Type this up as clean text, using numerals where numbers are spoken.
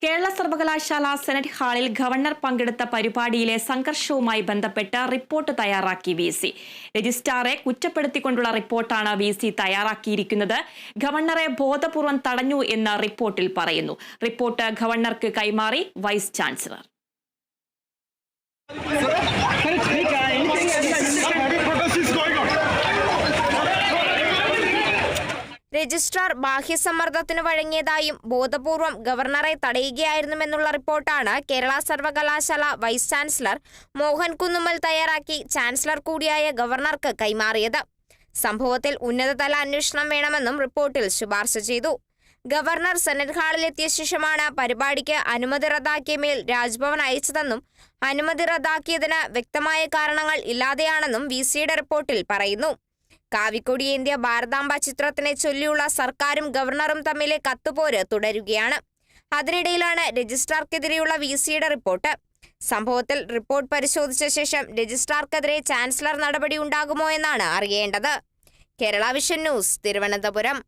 കേരള സർവകലാശാല സെനറ്റ് ഹാളിൽ ഗവർണർ പങ്കെടുത്ത പരിപാടിയിലെ സംഘർഷവുമായി ബന്ധപ്പെട്ട് റിപ്പോർട്ട് തയ്യാറാക്കി വി.സി. രജിസ്ട്രാറെ കുറ്റപ്പെടുത്തിക്കൊണ്ടുള്ള റിപ്പോർട്ടാണ് വി.സി. തയ്യാറാക്കിയിരിക്കുന്നത്. ഗവർണറെ ബോധപൂർവം തടഞ്ഞു എന്ന് റിപ്പോർട്ടിൽ പറയുന്നു. റിപ്പോർട്ട് ഗവർണർക്ക് കൈമാറി വൈസ് ചാൻസലർ. രജിസ്ട്രാർ ബാഹ്യസമ്മർദ്ദത്തിന് വഴങ്ങിയതായും ബോധപൂർവം ഗവർണറെ തടയുകയായിരുന്നുമെന്നുള്ള റിപ്പോർട്ടാണ് കേരള സർവകലാശാല വൈസ് ചാൻസലർ മോഹൻ കുന്നുമ്മൽ തയ്യാറാക്കി ചാൻസലർ കൂടിയായ ഗവർണർക്ക് കൈമാറിയത്. സംഭവത്തിൽ ഉന്നതതല അന്വേഷണം വേണമെന്നും റിപ്പോർട്ടിൽ ശുപാർശ ചെയ്തു. ഗവർണർ സെനറ്റ് ഹാളിലെത്തിയ ശേഷമാണ് പരിപാടിക്ക് അനുമതി റദ്ദാക്കിയ മെയിൽ രാജ്ഭവൻ അയച്ചതെന്നും അനുമതി റദ്ദാക്കിയതിന് വ്യക്തമായ കാരണങ്ങൾ ഇല്ലാതെയാണെന്നും വി.സിയുടെ റിപ്പോർട്ടിൽ പറയുന്നു. കാവിക്കൊടിയേന്ത്യ ഭാരതാംബ ചിത്രത്തിനെ ചൊല്ലിയുള്ള സർക്കാരും ഗവർണറും തമ്മിലെ കത്തുപോര് തുടരുകയാണ്. അതിനിടയിലാണ് രജിസ്ട്രാർക്കെതിരെയുള്ള വി.സിയുടെ റിപ്പോർട്ട്. സംഭവത്തിൽ റിപ്പോർട്ട് പരിശോധിച്ച ശേഷം രജിസ്ട്രാർക്കെതിരെ ചാൻസലർ നടപടി ഉണ്ടാകുമോ എന്നാണ് അറിയേണ്ടത്. Kerala vision news, Thiruvananthapuram.